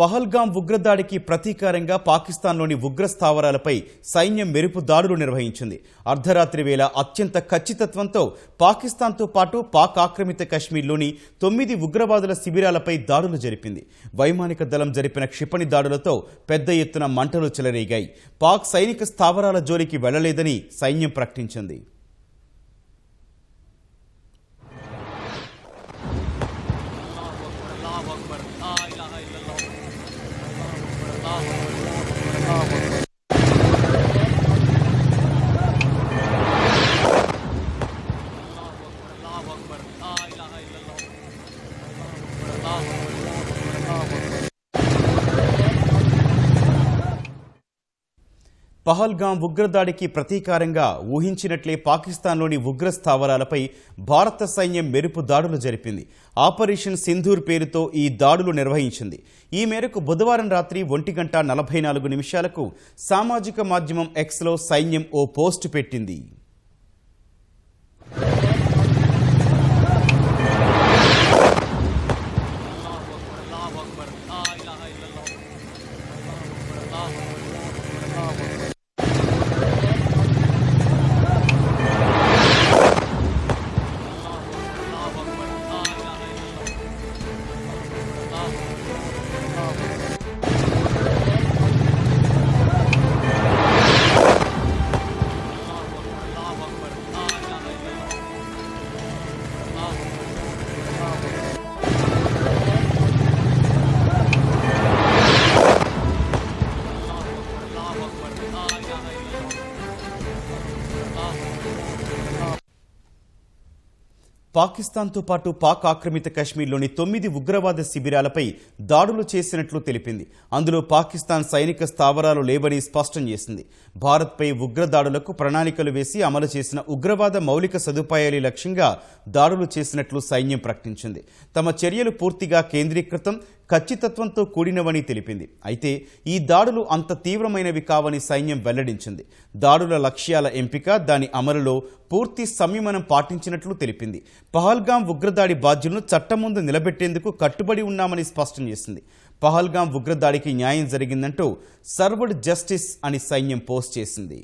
పహల్గాం ఉగ్రదాడికి ప్రతీకారంగా పాకిస్తాన్లోని ఉగ్ర స్థావరాలపై సైన్యం మెరుపు దాడులు నిర్వహించింది. అర్ధరాత్రి వేళ అత్యంత ఖచ్చితత్వంతో పాకిస్తాన్తో పాటు పాక్ ఆక్రమిత కశ్మీర్లోని 9 ఉగ్రవాదుల శిబిరాలపై దాడులు జరిపింది. వైమానిక దళం జరిపిన క్షిపణి దాడులతో పెద్ద ఎత్తున మంటలు చెలరేగాయి. పాక్ సైనిక స్థావరాల జోలికి వెళ్లలేదని సైన్యం ప్రకటించింది. పహల్గాం ఉగ్రదాడికి ప్రతీకారంగా ఊహించినట్లే పాకిస్తాన్లోని ఉగ్ర స్థావరాలపై భారత సైన్యం మెరుపు దాడులు జరిపింది. ఆపరేషన్ సింధూర్ పేరుతో ఈ దాడులు నిర్వహించింది. ఈ మేరకు బుధవారం రాత్రి 1:44 సామాజిక మాధ్యమం ఎక్స్లో సైన్యం ఓ పోస్టు పెట్టింది. పాకిస్తాన్తో పాటు పాక్ ఆక్రమిత కశ్మీర్లోని 9 ఉగ్రవాద శిబిరాలపై దాడులు చేసినట్లు తెలిపింది. అందులో పాకిస్తాన్ సైనిక స్థావరాలు లేవని స్పష్టం చేసింది. భారత్పై ఉగ్రదాడులకు ప్రణాళికలు వేసి అమలు చేసిన ఉగ్రవాద మౌలిక సదుపాయాల లక్ష్యంగా దాడులు చేసినట్లు సైన్యం ప్రకటించింది. తమ చర్యలు పూర్తిగా కేంద్రీకృతం, ఖచ్చితత్వంతో కూడినవని తెలిపింది. అయితే ఈ దాడులు అంత తీవ్రమైనవి కావని సైన్యం వెల్లడించింది. దాడుల లక్ష్యాల ఎంపిక, దాని అమలులో పూర్తి సంయమనం పాటించినట్లు తెలిపింది. పహల్గాం ఉగ్రదాడి బాధ్యులను చట్టం ముందు నిలబెట్టేందుకు కట్టుబడి ఉన్నామని స్పష్టం చేసింది. పహల్గాం ఉగ్రదాడికి న్యాయం జరిగిందంటూ సర్వ్డ్ జస్టిస్ అని సైన్యం పోస్ట్ చేసింది.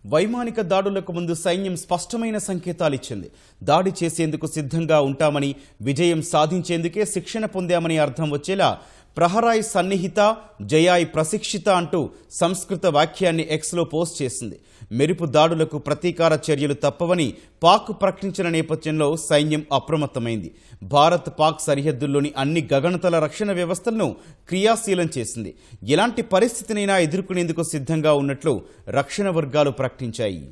వైమానిక దాడులకు ముందు సైన్యం స్పష్టమైన సంకేతాలిచ్చింది. దాడి చేసేందుకు సిద్ధంగా ఉంటామని, విజయం సాధించేందుకే శిక్షణ పొందామని అర్థం వచ్చేలా ప్రహరాయ్ సన్నిహిత, జయాయ్ ప్రశిక్షిత అంటూ సంస్కృత వాక్యాన్ని ఎక్స్లో పోస్ట్ చేసింది. మెరుపు దాడులకు ప్రతీకార చర్యలు తప్పవని పాక్ ప్రకటించిన నేపథ్యంలో సైన్యం అప్రమత్తమైంది. భారత్ పాక్ సరిహద్దుల్లోని అన్ని గగనతల రక్షణ వ్యవస్థలను క్రియాశీలం చేసింది. ఎలాంటి పరిస్థితినైనా ఎదుర్కొనేందుకు సిద్ధంగా ఉన్నట్లు రక్షణ వర్గాలు ప్రకటించాయి.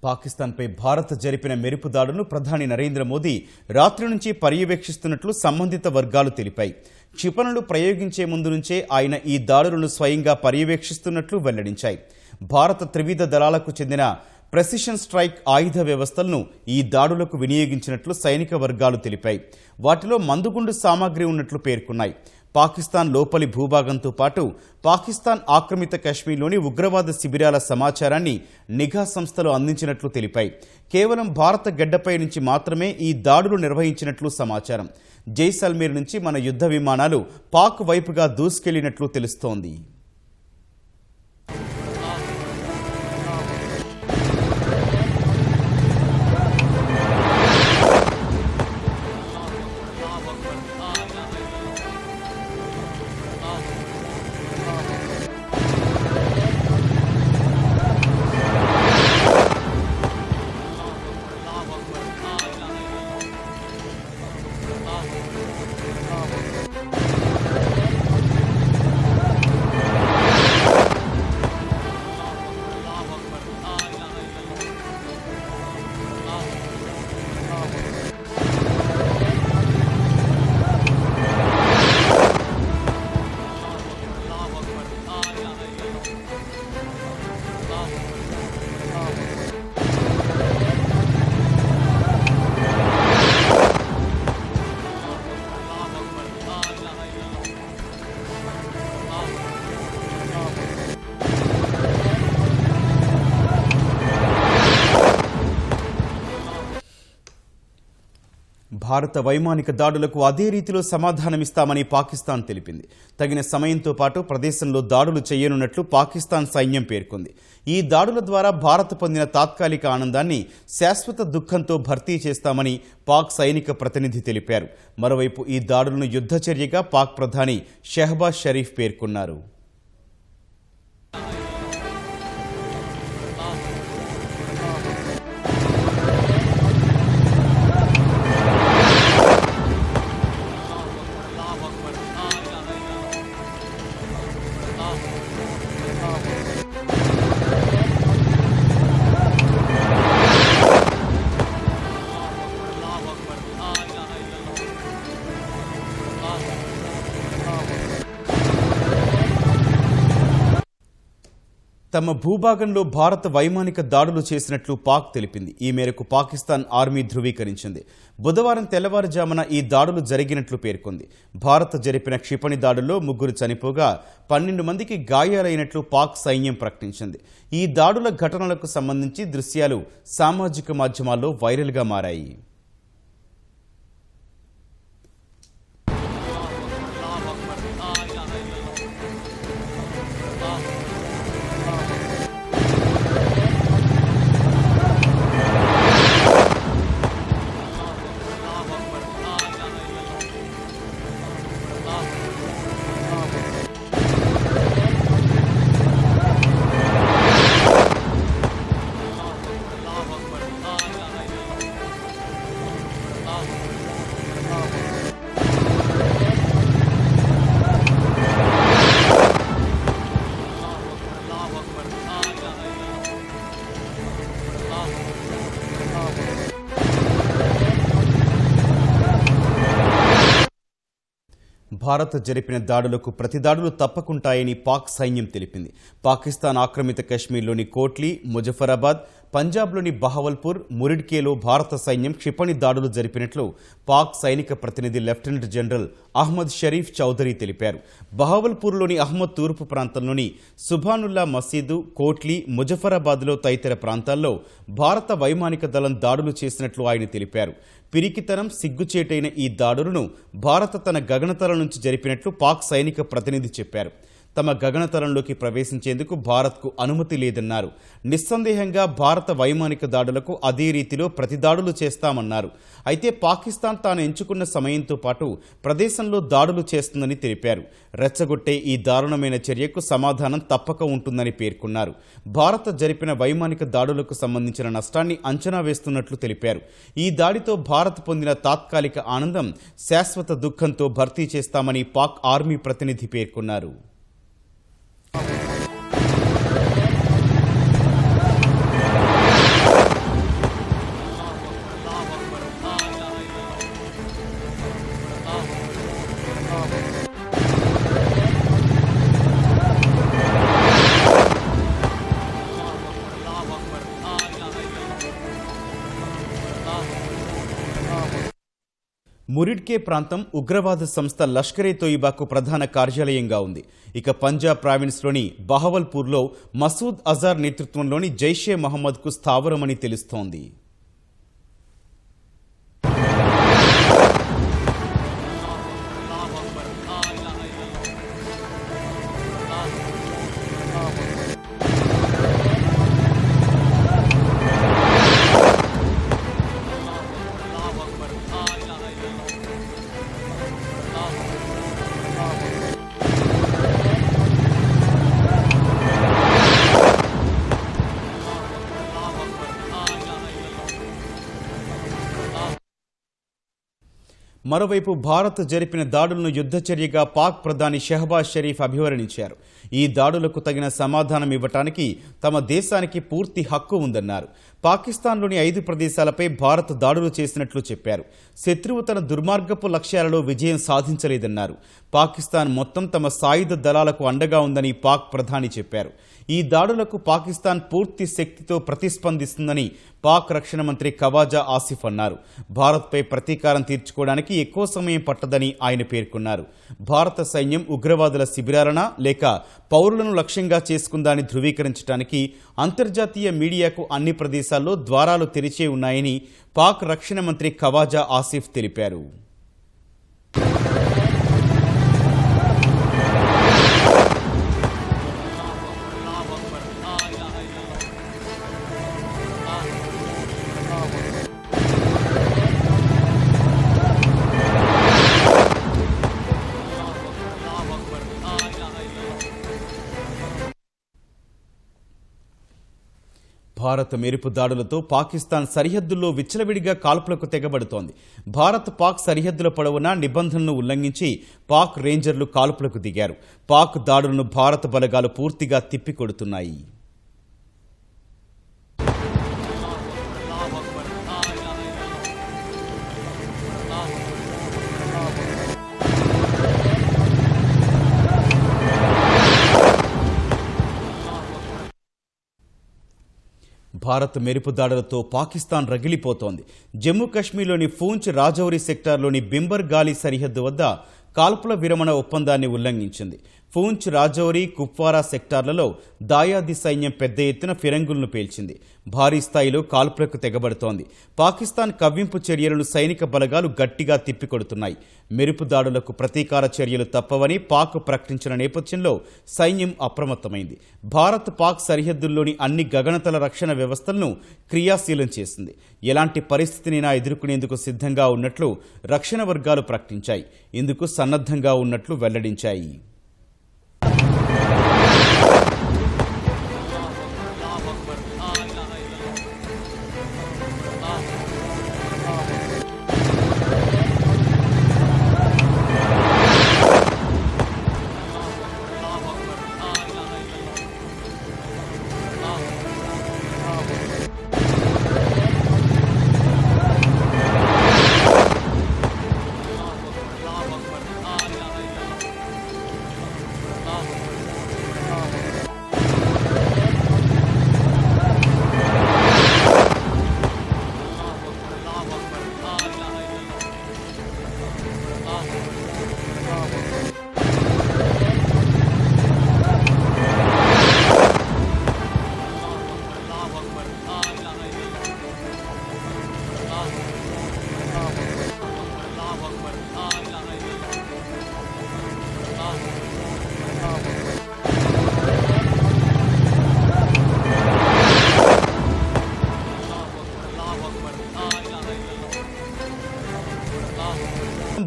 పాకిస్తాన్పై భారత్ జరిపిన మెరుపు దాడులను ప్రధాని నరేంద్ర మోదీ రాత్రి నుంచి పర్యవేక్షిస్తున్నట్లు సంబంధిత వర్గాలు తెలిపాయి. క్షిపణులు ప్రయోగించే ముందు నుంచే ఆయన ఈ దాడులను స్వయంగా పర్యవేక్షిస్తున్నట్లు వెల్లడించాయి. భారత త్రివిధ దళాలకు చెందిన ప్రెసిషన్ స్ట్రైక్ ఆయుధ వ్యవస్థలను ఈ దాడులకు వినియోగించినట్లు సైనిక వర్గాలు తెలిపాయి. వాటిలో మందుగుండు సామాగ్రి ఉన్నట్లు పేర్కొన్నాయి. పాకిస్తాన్ లోపలి భూభాగంతో పాటు పాకిస్తాన్ ఆక్రమిత కశ్మీర్లోని ఉగ్రవాద శిబిరాల సమాచారాన్ని నిఘా సంస్థలు అందించినట్లు తెలిపాయి. కేవలం భారత గడ్డపై నుంచి మాత్రమే ఈ దాడులు నిర్వహించినట్లు సమాచారం. జైసల్మేర్ నుంచి మన యుద్ధ విమానాలు పాక్ వైపుగా దూసుకెళ్లినట్లు తెలుస్తోంది. భారత వైమానిక దాడులకు అదే రీతిలో సమాధానమిస్తామని పాకిస్తాన్ తెలిపింది. తగిన సమయంతో పాటు ప్రదేశంలో దాడులు చేయనున్నట్లు పాకిస్తాన్ సైన్యం పేర్కొంది. ఈ దాడుల ద్వారా భారత్ పొందిన తాత్కాలిక ఆనందాన్ని శాశ్వత దుఃఖంతో భర్తీ చేస్తామని పాక్ సైనిక ప్రతినిధి తెలిపారు. మరోవైపు ఈ దాడులను యుద్ధ చర్యగా పాక్ ప్రధాని షెహబాజ్ షరీఫ్ పేర్కొన్నారు. తమ భూభాగంలో భారత వైమానిక దాడులు చేసినట్లు పాక్ తెలిపింది. ఈ మేరకు పాకిస్తాన్ ఆర్మీ ధృవీకరించింది. బుధవారం తెల్లవారుజామున ఈ దాడులు జరిగినట్లు పేర్కొంది. భారత్ జరిపిన క్షిపణి దాడుల్లో 3 చనిపోగా 12 మందికి గాయాలైనట్లు పాక్ సైన్యం ప్రకటించింది. ఈ దాడుల ఘటనలకు సంబంధించి దృశ్యాలు సామాజిక మాధ్యమాల్లో వైరల్గా మారాయి. భారత్ జరిపిన దాడులకు ప్రతిదాడులు తప్పకుంటాయని పాక్ సైన్యం తెలిపింది. పాకిస్తాన్ ఆక్రమిత కశ్మీర్లోని కోట్లీ, ముజఫరాబాద్, పంజాబ్లోని బహవల్పూర్, మురిడ్కేలో భారత సైన్యం క్షిపణి దాడులు జరిపినట్లు పాక్ సైనిక ప్రతినిధి లెఫ్టినెంట్ జనరల్ అహ్మద్ షరీఫ్ చౌదరి తెలిపారు. బహవల్పూర్లోని అహ్మద్ తూర్పు ప్రాంతంలోని సుభానుల్లా మసీదు, కోట్లీ, ముజఫరాబాద్లో తదితర ప్రాంతాల్లో భారత వైమానిక దళం దాడులు చేసినట్లు ఆయన తెలిపారు. పిరికితనం, సిగ్గుచేటైన ఈ దాడులను భారత తన గగనతలం నుంచి జరిపినట్లు పాక్ సైనిక ప్రతినిధి చెప్పారు. తమ గగనతలంలోకి ప్రవేశించేందుకు భారత్కు అనుమతి లేదన్నారు. నిస్సందేహంగా భారత వైమానిక దాడులకు అదే రీతిలో ప్రతిదాడులు చేస్తామన్నారు. అయితే పాకిస్తాన్ తాను ఎంచుకున్న సమయంతో పాటు ప్రదేశంలో దాడులు చేస్తుందని తెలిపారు. రెచ్చగొట్టే ఈ దారుణమైన చర్యకు సమాధానం తప్పక ఉంటుందని పేర్కొన్నారు. భారత్ జరిపిన వైమానిక దాడులకు సంబంధించిన నష్టాన్ని అంచనా వేస్తున్నట్లు తెలిపారు. ఈ దాడితో భారత్ పొందిన తాత్కాలిక ఆనందం శాశ్వత దుఃఖంతో భర్తీ చేస్తామని పాక్ ఆర్మీ ప్రతినిధి పేర్కొన్నారు. మురిడ్కే ప్రాంతం ఉగ్రవాద సంస్థ లష్కరే తోయిబాకు ప్రధాన కార్యాలయంగా ఉంది. ఇక పంజాబ్ ప్రావిన్స్లోని బహవల్పూర్లో మసూద్ అజార్ నేతృత్వంలోని జైషే మహమ్మద్కు స్థావరమని తెలుస్తోంది. మరోవైపు భారత్ జరిపిన దాడులను యుద్ధచర్యగా పాక్ ప్రధాని షెహబాజ్ షరీఫ్ అభివర్ణించారు. ఈ దాడులకు తగిన సమాధానం ఇవ్వటానికి తమ దేశానికి పూర్తి హక్కు ఉందన్నారు. పాకిస్తాన్లోని 5 ప్రదేశాలపై భారత్ దాడులు చేసినట్లు చెప్పారు. శత్రువు తన దుర్మార్గపు లక్ష్యాలలో విజయం సాధించలేదన్నారు. పాకిస్తాన్ మొత్తం తమ సాయుధ దళాలకు అండగా ఉందని పాక్ ప్రధాని చెప్పారు. ఈ దాడులకు పాకిస్తాన్ పూర్తి శక్తితో ప్రతిస్పందిస్తుందని పాక్ రక్షణ మంత్రి ఖవాజా ఆసిఫ్ అన్నారు. భారత్పై ప్రతీకారం తీర్చుకోవడానికి ఎక్కువ సమయం పట్టదని ఆయన పేర్కొన్నారు. భారత సైన్యం ఉగ్రవాదుల శిబిరాలనా లేక పౌరులను లక్ష్యంగా చేసుకుందాని ధృవీకరించడానికి అంతర్జాతీయ మీడియాకు అన్ని ప్రదేశాల్లో ద్వారాలు తెరిచే ఉన్నాయని పాక్ రక్షణ మంత్రి ఖవాజా ఆసిఫ్ తెలిపారు. భారత్ మెరుపు దాడులతో పాకిస్తాన్ సరిహద్దుల్లో విచ్చలవిడిగా కాల్పులకు తెగబడుతోంది. భారత్ పాక్ సరిహద్దుల పొడవునా నిబంధనలను ఉల్లంఘించి పాక్ రేంజర్లు కాల్పులకు దిగారు. పాక్ దాడులను భారత బలగాలు పూర్తిగా తిప్పికొడుతున్నాయి. భారత్ మెరుపు దాడులతో పాకిస్తాన్ రగిలిపోతోంది. జమ్మూ కశ్మీర్లోని పూంచ్ రాజౌరి సెక్టార్లోని బింబర్ గాలి సరిహద్దు వద్ద కాల్పుల విరమణ ఒప్పందాన్ని ఉల్లంఘించింది. పూంచ్ రాజౌరి కుప్వారా సెక్టార్లలో దాయాది సైన్యం పెద్ద ఎత్తున ఫిరంగులను పేల్చింది. భారీ స్థాయిలో కాల్పులకు తెగబడుతోంది. పాకిస్తాన్ కవ్వింపు చర్యలను సైనిక బలగాలు గట్టిగా తిప్పికొడుతున్నాయి. మెరుపు దాడులకు ప్రతీకార చర్యలు తప్పవని పాక్ ప్రకటించిన నేపథ్యంలో సైన్యం అప్రమత్తమైంది. భారత్ పాక్ సరిహద్దుల్లోని అన్ని గగనతల రక్షణ వ్యవస్థలను క్రియాశీలం చేసింది. ఎలాంటి పరిస్థితినైనా ఎదుర్కొనేందుకు సిద్ధంగా ఉన్నట్లు రక్షణ వర్గాలు ప్రకటించాయి. ఇందుకు సన్నద్ధంగా ఉన్నట్లు వెల్లడించాయి.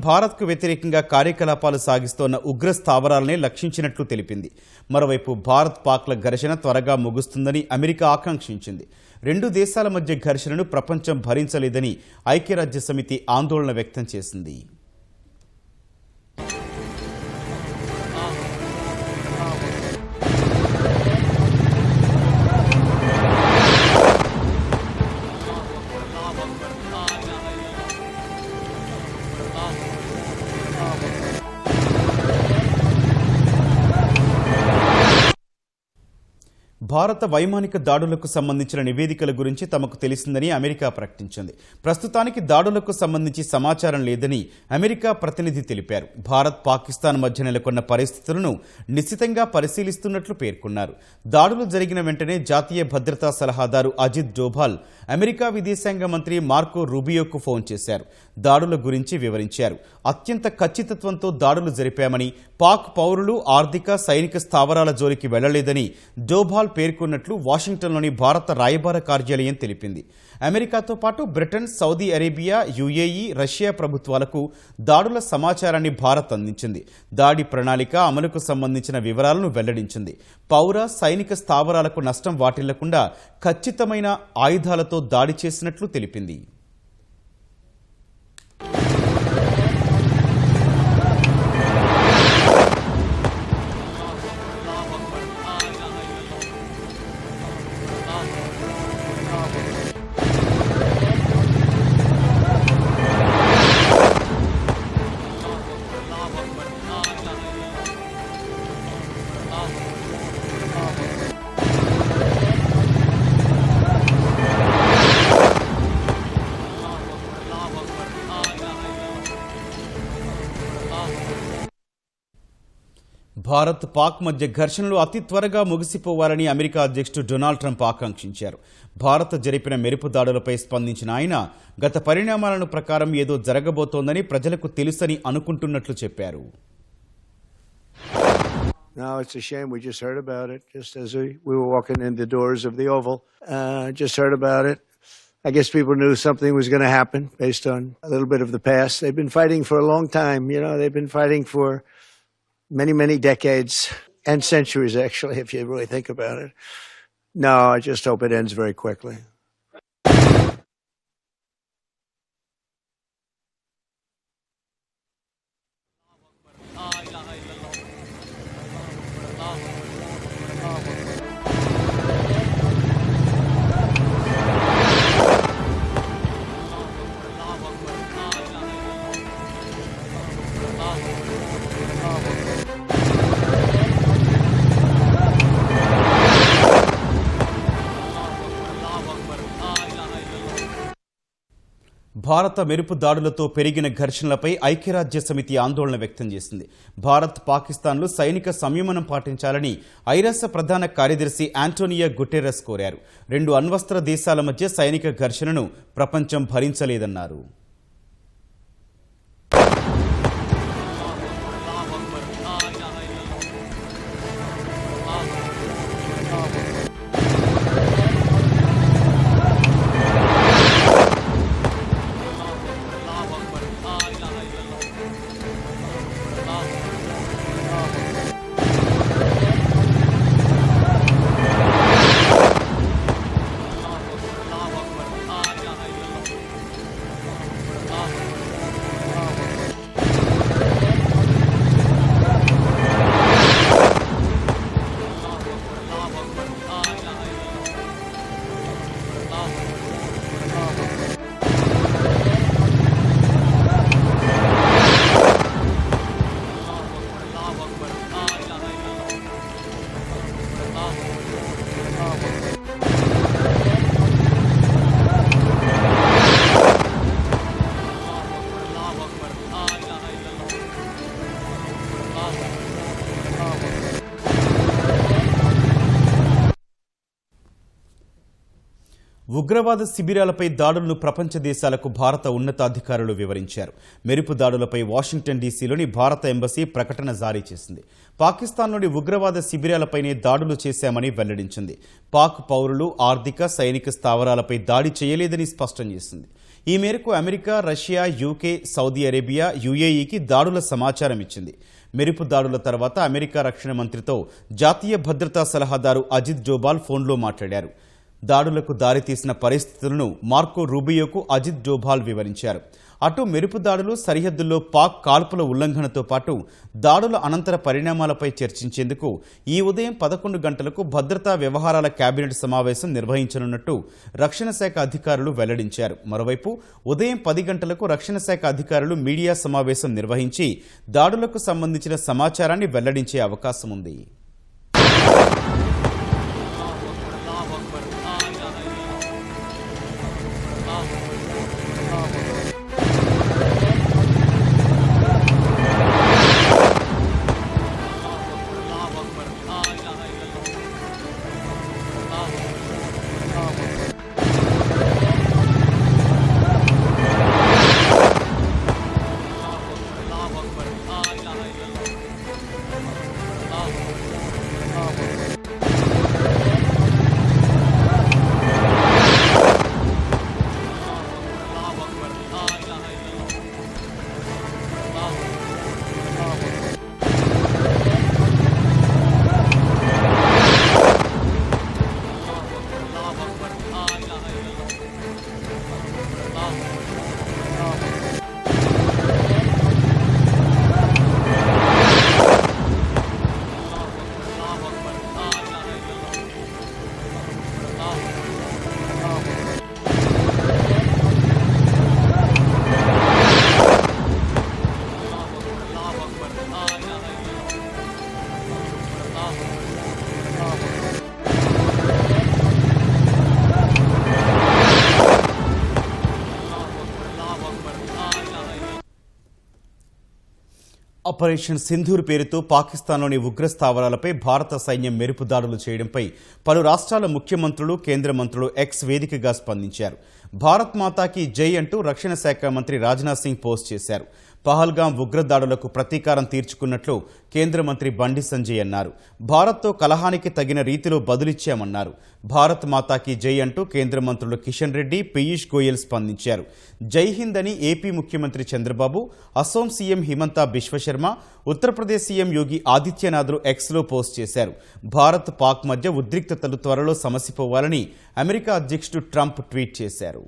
భారత్కు వ్యతిరేకంగా కార్యకలాపాలు సాగిస్తోన్న ఉగ్ర స్థావరాలనే లక్షించినట్లు తెలిపింది. మరోవైపు భారత్ పాక్ల ఘర్షణ త్వరగా ముగుస్తుందని అమెరికా ఆకాంక్షించింది. 2 దేశాల మధ్య ఘర్షణను ప్రపంచం భరించలేదని ఐక్యరాజ్యసమితి ఆందోళన వ్యక్తం చేసింది. భారత వైమానిక దాడులకు సంబంధించిన నివేదికల గురించి తమకు తెలిసిందని అమెరికా ప్రకటించింది. ప్రస్తుతానికి దాడులకు సంబంధించి సమాచారం లేదని అమెరికా ప్రతినిధి తెలిపారు. భారత్ పాకిస్తాన్ మధ్య నెలకొన్న పరిస్థితులను నిశితంగా పరిశీలిస్తున్నట్లు పేర్కొన్నారు. దాడులు జరిగిన వెంటనే జాతీయ భద్రతా సలహాదారు అజిత్ డోభాల్ అమెరికా విదేశాంగ మంత్రి మార్కో రూబియోకు ఫోన్ చేశారు. దాడుల గురించి వివరించారు. అత్యంత ఖచ్చితత్వంతో దాడులు జరిపామని, పాక్ పౌరులు ఆర్థిక సైనిక స్థావరాల జోలికి వెళ్లలేదని డోభాల్ పేర్కొన్నట్లు వాషింగ్టన్లోని భారత రాయబార కార్యాలయం తెలిపింది. అమెరికాతో పాటు Britain, Saudi Arabia, UAE, Russia ప్రభుత్వాలకు దాడుల సమాచారాన్ని భారత్ అందించింది. దాడి ప్రణాళిక, అమలుకు సంబంధించిన వివరాలను వెల్లడించింది. పౌర సైనిక స్థావరాలకు నష్టం వాటిల్లకుండా ఖచ్చితమైన ఆయుధాలతో దాడి చేసినట్లు తెలిపింది. భారత్ పాక్ మధ్య ఘర్షణలు అతి త్వరగా ముగిసిపోవాలని అమెరికా అధ్యక్షుడు డొనాల్డ్ ట్రంప్ ఆకాంక్షించారు. భారత్ జరిపిన మెరుపు దాడులపై స్పందించిన ఆయన గత పరిణామాలను ప్రకారం ఏదో జరగబోతోందని ప్రజలకు తెలుసని అనుకుంటున్నట్లు చెప్పారు. No, it's a shame. We just heard about it just as we were walking in the doors of the Oval. Just heard about it. I guess people knew something was going to happen based on a little bit of the past. They've been fighting for a long time. You know, they've been fighting for many decades and centuries, actually, if you really think about it. No, I just hope it ends very quickly. భారత మెరుపు దాడులతో పెరిగిన ఘర్షణలపై ఐక్యరాజ్య సమితి ఆందోళన వ్యక్తం చేసింది. భారత్, పాకిస్తాన్లు సైనిక సంయమనం పాటించాలని ఐరాస ప్రధాన కార్యదర్శి ఆంటోనియో గుటెరస్ కోరారు. రెండు అణ్వస్త్ర దేశాల మధ్య సైనిక ఘర్షణను ప్రపంచం భరించలేదన్నారు. ఉగ్రవాద శిబిరాలపై దాడులను ప్రపంచ దేశాలకు భారత ఉన్నతాధికారులు వివరించారు. మెరుపు దాడులపై వాషింగ్టన్ డీసీలోని భారత ఎంబసీ ప్రకటన జారీ చేసింది. పాకిస్తాన్లోని ఉగ్రవాద శిబిరాలపైనే దాడులు చేశామని వెల్లడించింది. పాక్ పౌరులు ఆర్థిక సైనిక స్థావరాలపై దాడి చేయలేదని స్పష్టం చేసింది. ఈ మేరకు America, Russia, UK, Saudi Arabia, యుఏఈకి దాడుల సమాచారం ఇచ్చింది. మెరుపు దాడుల తర్వాత అమెరికా రక్షణ మంత్రితో జాతీయ భద్రతా సలహాదారు అజిత్ డోభాల్ ఫోన్లో మాట్లాడారు. దాడులకు దారితీసిన పరిస్థితులను మార్కో రూబియోకు అజిత్ డోభాల్ వివరించారు. అటు మెరుపు దాడులు, సరిహద్దుల్లో పాక్ కాల్పుల ఉల్లంఘనతో పాటు దాడుల అనంతర పరిణామాలపై చర్చించేందుకు ఈ ఉదయం 11 గంటలకు భద్రతా వ్యవహారాల కేబినెట్ సమావేశం నిర్వహించనున్నట్టు రక్షణ శాఖ అధికారులు వెల్లడించారు. మరోవైపు ఉదయం 10 గంటలకు రక్షణ శాఖ అధికారులు మీడియా సమావేశం నిర్వహించి దాడులకు సంబంధించిన సమాచారాన్ని వెల్లడించే అవకాశం ఉంది. ఆపరేషన్ సింధూర్ పేరుతో పాకిస్తాన్లోని ఉగ్ర స్థావరాలపై భారత సైన్యం మెరుపు దాడులు చేయడంపై పలు రాష్ట్రాల ముఖ్యమంత్రులు కేంద్ర మంత్రులు ఎక్స్ వేదికగా స్పందించారు. భారత్ మాతాకి జై అంటూ రక్షణ శాఖ మంత్రి రాజ్నాథ్ సింగ్ పోస్ట్ చేశారు. పహల్గాం ఉగ్రదాడులకు ప్రతీకారం తీర్చుకున్నట్లు కేంద్ర మంత్రి బండి సంజయ్ అన్నారు. భారత్తో కలహానికి తగిన రీతిలో బదులిచ్చామన్నారు. భారత్ మాతాకి జై అంటూ కేంద్ర మంత్రులు కిషన్ రెడ్డి, పీయూష్ గోయల్ స్పందించారు. జై హింద్ అని ఏపీ ముఖ్యమంత్రి చంద్రబాబు, అసోం సీఎం హిమంతా బిశ్వశర్మ, ఉత్తరప్రదేశ్ సీఎం యోగి ఆదిత్యనాథ్లు ఎక్స్లో పోస్ట్ చేశారు. భారత్ పాక్ మధ్య ఉద్రిక్తతలు త్వరలో సమసిపోవాలని అమెరికా అధ్యక్షుడు ట్రంప్ ట్వీట్ చేశారు.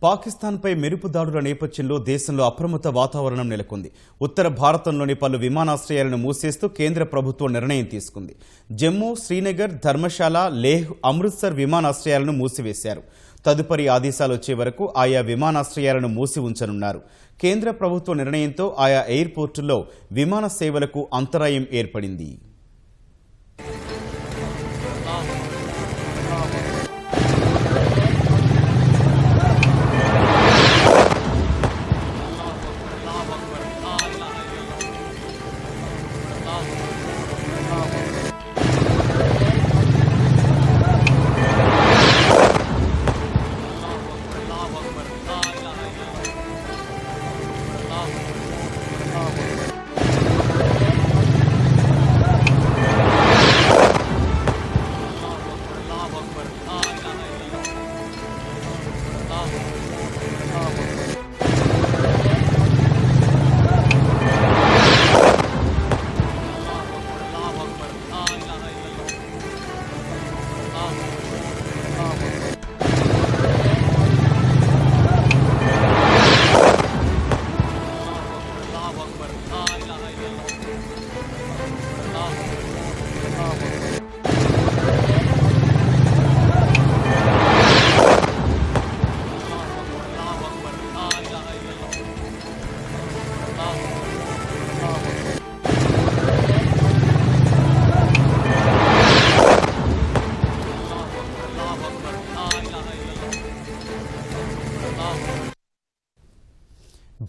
పాకిస్తాన్పై మెరుపు దాడుల నేపథ్యంలో దేశంలో అప్రమత్త వాతావరణం నెలకొంది. ఉత్తర భారతంలోని పలు విమానాశ్రయాలను మూసేస్తూ కేంద్ర ప్రభుత్వం నిర్ణయం తీసుకుంది. జమ్మూ, శ్రీనగర్, ధర్మశాల, లేహ్, అమృత్సర్ విమానాశ్రయాలను మూసివేశారు. తదుపరి ఆదేశాలు వచ్చే వరకు ఆయా విమానాశ్రయాలను మూసి ఉంచనున్నారు. కేంద్ర ప్రభుత్వ నిర్ణయంతో ఆయా ఎయిర్పోర్టుల్లో విమాన సేవలకు అంతరాయం ఏర్పడింది.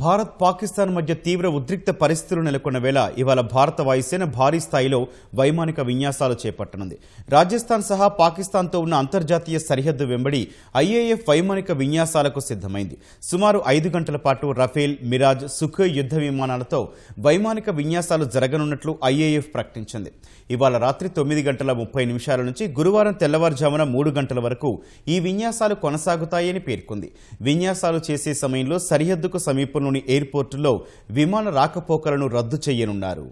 భారత్ పాకిస్తాన్ మధ్య తీవ్ర ఉద్రిక్త పరిస్థితులు నెలకొన్న వేళ ఇవాళ భారత వాయుసేన భారీ స్థాయిలో వైమానిక విన్యాసాలు చేపట్టనుంది. రాజస్థాన్ సహా పాకిస్తాన్తో ఉన్న అంతర్జాతీయ సరిహద్దు వెంబడి ఐఏఎఫ్ వైమానిక విన్యాసాలకు సిద్ధమైంది. సుమారు 5 గంటల పాటు రఫేల్, మిరాజ్, సుఖోయ్ యుద్ధ విమానాలతో వైమానిక విన్యాసాలు జరగనున్నట్లు ఐఏఎఫ్ ప్రకటించింది. ఇవాళ రాత్రి 9:30 నుంచి గురువారం తెల్లవారుజామున 3 గంటల వరకు ఈ విన్యాసాలు కొనసాగుతాయని పేర్కొంది. విన్యాసాలు చేసే సమయంలో సరిహద్దుకు సమీపంలోని ఎయిర్పోర్టులో విమాన రాకపోకలను రద్దు చేయనున్నారు.